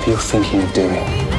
whatever you're thinking of doing.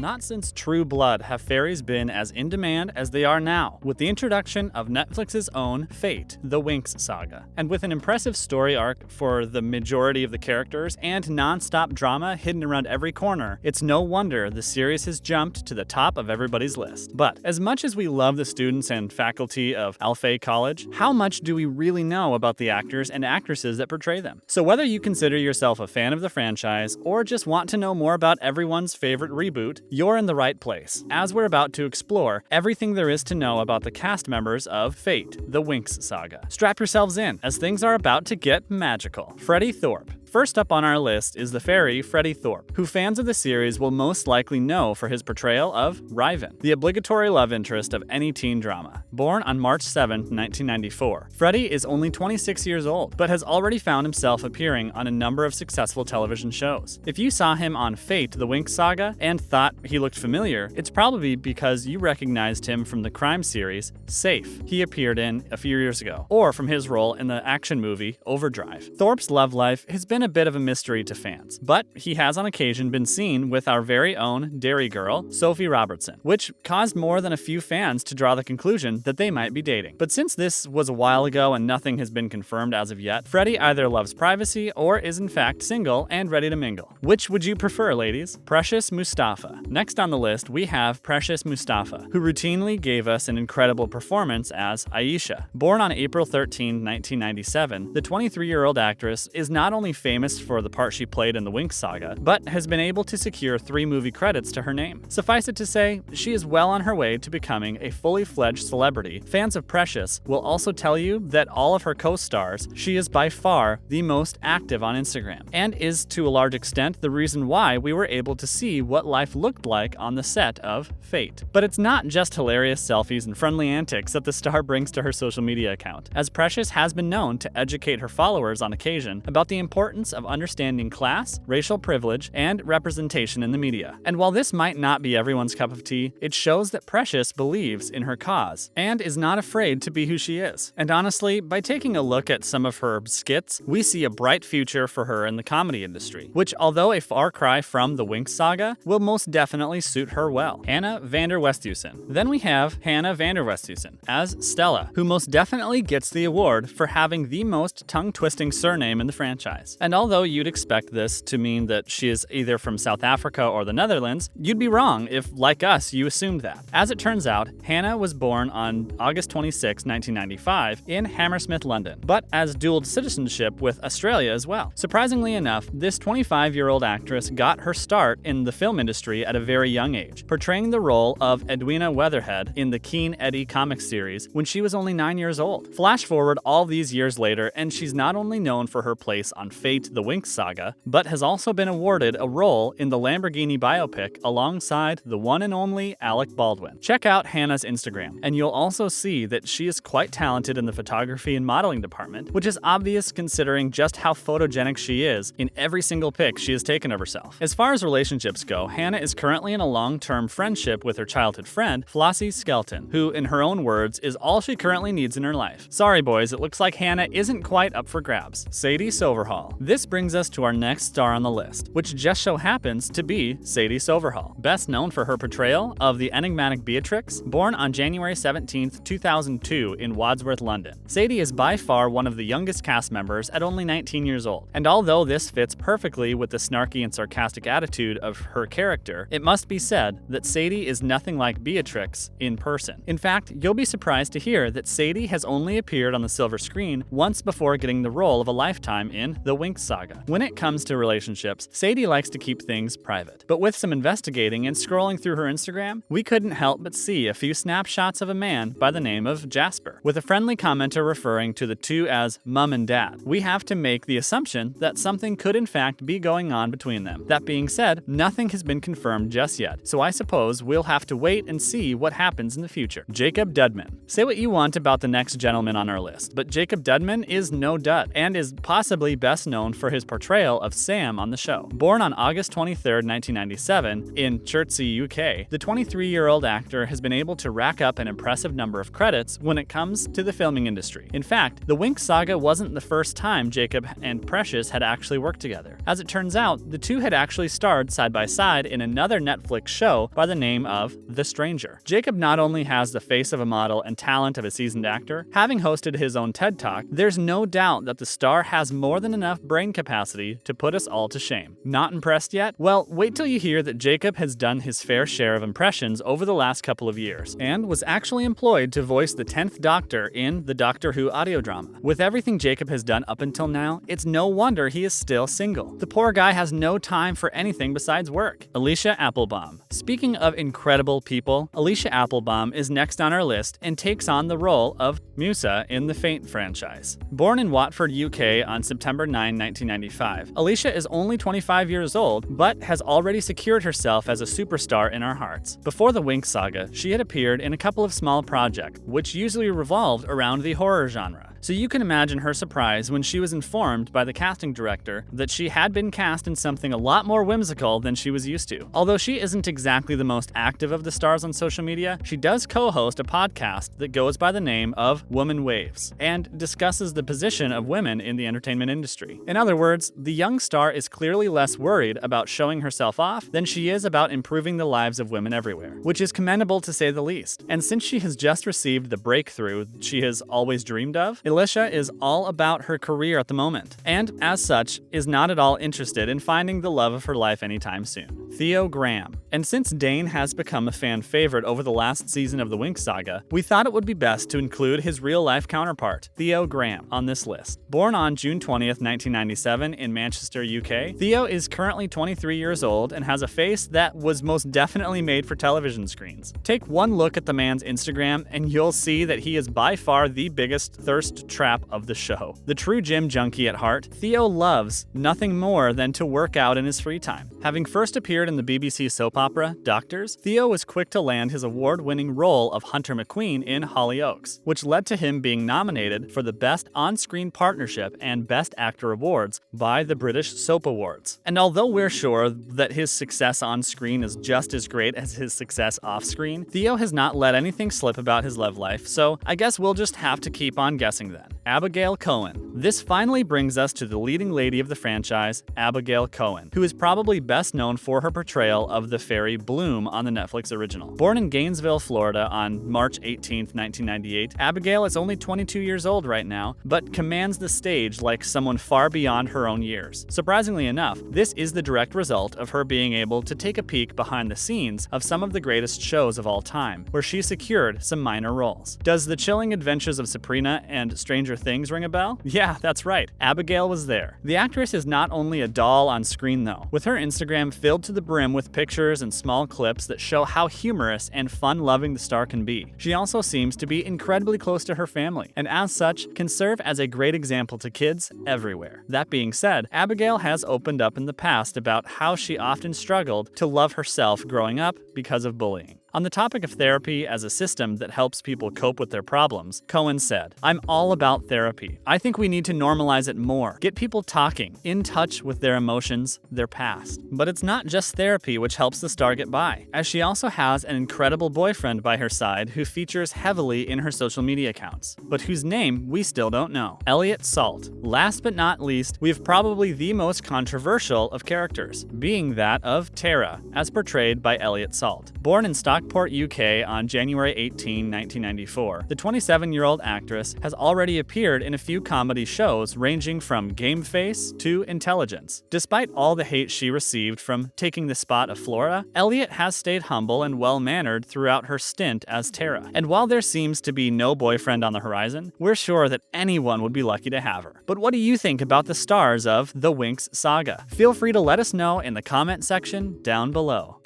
Not since True Blood have fairies been as in demand as they are now, with the introduction of Netflix's own Fate, the Winx Saga. And with an impressive story arc for the majority of the characters and non-stop drama hidden around every corner, it's no wonder the series has jumped to the top of everybody's list. But as much as we love the students and faculty of Alpha College, how much do we really know about the actors and actresses that portray them? So whether you consider yourself a fan of the franchise or just want to know more about everyone's favorite reboot, you're in the right place, as we're about to explore everything there is to know about the cast members of Fate, the Winx Saga. Strap yourselves in, as things are about to get magical. Freddie Thorp. First up on our list is the fairy Freddie Thorp, who fans of the series will most likely know for his portrayal of Riven, the obligatory love interest of any teen drama. Born on March 7, 1994, Freddie is only 26 years old, but has already found himself appearing on a number of successful television shows. If you saw him on Fate, the Winx Saga, and thought he looked familiar, it's probably because you recognized him from the crime series Safe he appeared in a few years ago, or from his role in the action movie Overdrive. Thorp's love life has been a bit of a mystery to fans, but he has on occasion been seen with our very own dairy girl, Sophie Robertson, which caused more than a few fans to draw the conclusion that they might be dating. But since this was a while ago and nothing has been confirmed as of yet, Freddie either loves privacy or is in fact single and ready to mingle. Which would you prefer, ladies? Precious Mustafa. Next on the list, we have Precious Mustafa, who routinely gave us an incredible performance as Aisha. Born on April 13, 1997, the 23-year-old actress is not only famous for the part she played in the Winx Saga, but has been able to secure 3 movie credits to her name. Suffice it to say, she is well on her way to becoming a fully fledged celebrity. Fans of Precious will also tell you that all of her co-stars, she is by far the most active on Instagram, and is to a large extent the reason why we were able to see what life looked like on the set of Fate. But it's not just hilarious selfies and friendly antics that the star brings to her social media account, as Precious has been known to educate her followers on occasion about the importance of understanding class, racial privilege, and representation in the media. And while this might not be everyone's cup of tea, it shows that Precious believes in her cause and is not afraid to be who she is. And honestly, by taking a look at some of her skits, we see a bright future for her in the comedy industry, which, although a far cry from the Winx Saga, will most definitely suit her well. Hannah Vander Westhuysen. Then we have Hannah Vander Westhuysen as Stella, who most definitely gets the award for having the most tongue-twisting surname in the franchise. And although you'd expect this to mean that she is either from South Africa or the Netherlands, you'd be wrong if, like us, you assumed that. As it turns out, Hannah was born on August 26, 1995 in Hammersmith, London, but has dual citizenship with Australia as well. Surprisingly enough, this 25-year-old actress got her start in the film industry at a very young age, portraying the role of Edwina Weatherhead in the Keen Eddie comics series when she was only 9 years old. Flash forward all these years later, and she's not only known for her place on Fate, the Winx Saga, but has also been awarded a role in the Lamborghini biopic alongside the one and only Alec Baldwin. Check out Hannah's Instagram, and you'll also see that she is quite talented in the photography and modeling department, which is obvious considering just how photogenic she is in every single pic she has taken of herself. As far as relationships go, Hannah is currently in a long-term friendship with her childhood friend, Flossie Skelton, who, in her own words, is all she currently needs in her life. Sorry boys, it looks like Hannah isn't quite up for grabs. Sadie Soverall. This brings us to our next star on the list, which just so happens to be Sadie Soverall, best known for her portrayal of the enigmatic Beatrix, born on January 17, 2002 in Wadsworth, London. Sadie is by far one of the youngest cast members at only 19 years old, and although this fits perfectly with the snarky and sarcastic attitude of her character, it must be said that Sadie is nothing like Beatrix in person. In fact, you'll be surprised to hear that Sadie has only appeared on the silver screen once before getting the role of a lifetime in the Winx Saga. When it comes to relationships, Sadie likes to keep things private. But with some investigating and scrolling through her Instagram, we couldn't help but see a few snapshots of a man by the name of Jasper, with a friendly commenter referring to the two as mum and dad. We have to make the assumption that something could in fact be going on between them. That being said, nothing has been confirmed just yet, so I suppose we'll have to wait and see what happens in the future. Jacob Dudman. Say what you want about the next gentleman on our list, but Jacob Dudman is no dud, and is possibly best known known for his portrayal of Sam on the show. Born on August 23, 1997, in Chertsey, UK, the 23-year-old actor has been able to rack up an impressive number of credits when it comes to the filming industry. In fact, the Winx Saga wasn't the first time Jacob and Precious had actually worked together. As it turns out, the two had actually starred side by side in another Netflix show by the name of The Stranger. Jacob not only has the face of a model and talent of a seasoned actor, having hosted his own TED Talk, there's no doubt that the star has more than enough brain capacity to put us all to shame. Not impressed yet? Well, wait till you hear that Jacob has done his fair share of impressions over the last couple of years, and was actually employed to voice the 10th Doctor in the Doctor Who audio drama. With everything Jacob has done up until now, it's no wonder he is still single. The poor guy has no time for anything besides work. Elisha Applebaum. Speaking of incredible people, Elisha Applebaum is next on our list and takes on the role of Musa in the Faint franchise. Born in Watford, UK on September 9, 1995, Elisha is only 25 years old, but has already secured herself as a superstar in our hearts. Before the Winx Saga, she had appeared in a couple of small projects, which usually revolved around the horror genre. So you can imagine her surprise when she was informed by the casting director that she had been cast in something a lot more whimsical than she was used to. Although she isn't exactly the most active of the stars on social media, she does co-host a podcast that goes by the name of Woman Waves and discusses the position of women in the entertainment industry. In other words, the young star is clearly less worried about showing herself off than she is about improving the lives of women everywhere, which is commendable to say the least. And since she has just received the breakthrough she has always dreamed of, Elisha is all about her career at the moment, and as such, is not at all interested in finding the love of her life anytime soon. Theo Graham. And since Dane has become a fan favorite over the last season of the Winx Saga, we thought it would be best to include his real-life counterpart, Theo Graham, on this list. Born on June 20th, 1997 in Manchester, UK, Theo is currently 23 years old and has a face that was most definitely made for television screens. Take one look at the man's Instagram and you'll see that he is by far the biggest thirst trap of the show. The true gym junkie at heart, Theo loves nothing more than to work out in his free time. Having first appeared in the BBC soap opera Doctors, Theo was quick to land his award-winning role of Hunter McQueen in Hollyoaks, which led to him being nominated for the Best On-Screen Partnership and Best Actor awards by the British Soap Awards. And although we're sure that his success on screen is just as great as his success off-screen, Theo has not let anything slip about his love life, so I guess we'll just have to keep on guessing then. Abigail Cowen. This finally brings us to the leading lady of the franchise, Abigail Cowen, who is probably best known for her portrayal of the fairy Bloom on the Netflix original. Born in Gainesville, Florida on March 18, 1998, Abigail is only 22 years old right now, but commands the stage like someone far beyond her own years. Surprisingly enough, this is the direct result of her being able to take a peek behind the scenes of some of the greatest shows of all time, where she secured some minor roles. Does The Chilling Adventures of Sabrina and Stranger Things ring a bell? Yeah, that's right. Abigail was there. The actress is not only a doll on screen though, with her Instagram filled to the brim with pictures and small clips that show how humorous and fun-loving the star can be. She also seems to be incredibly close to her family, and as such, can serve as a great example to kids everywhere. That being said, Abigail has opened up in the past about how she often struggled to love herself growing up because of bullying. On the topic of therapy as a system that helps people cope with their problems, Cohen said, "I'm all about therapy. I think we need to normalize it more. Get people talking, in touch with their emotions, their past." But it's not just therapy which helps the star get by, as she also has an incredible boyfriend by her side who features heavily in her social media accounts, but whose name we still don't know. Eliot Salt. Last but not least, we have probably the most controversial of characters, being that of Tara, as portrayed by Eliot Salt. Born in Stockport, UK on January 18, 1994, the 27-year-old actress has already appeared in a few comedy shows ranging from Game Face to Intelligence. Despite all the hate she received from taking the spot of Flora, Eliot has stayed humble and well-mannered throughout her stint as Tara. And while there seems to be no boyfriend on the horizon, we're sure that anyone would be lucky to have her. But what do you think about the stars of the Winx Saga? Feel free to let us know in the comment section down below.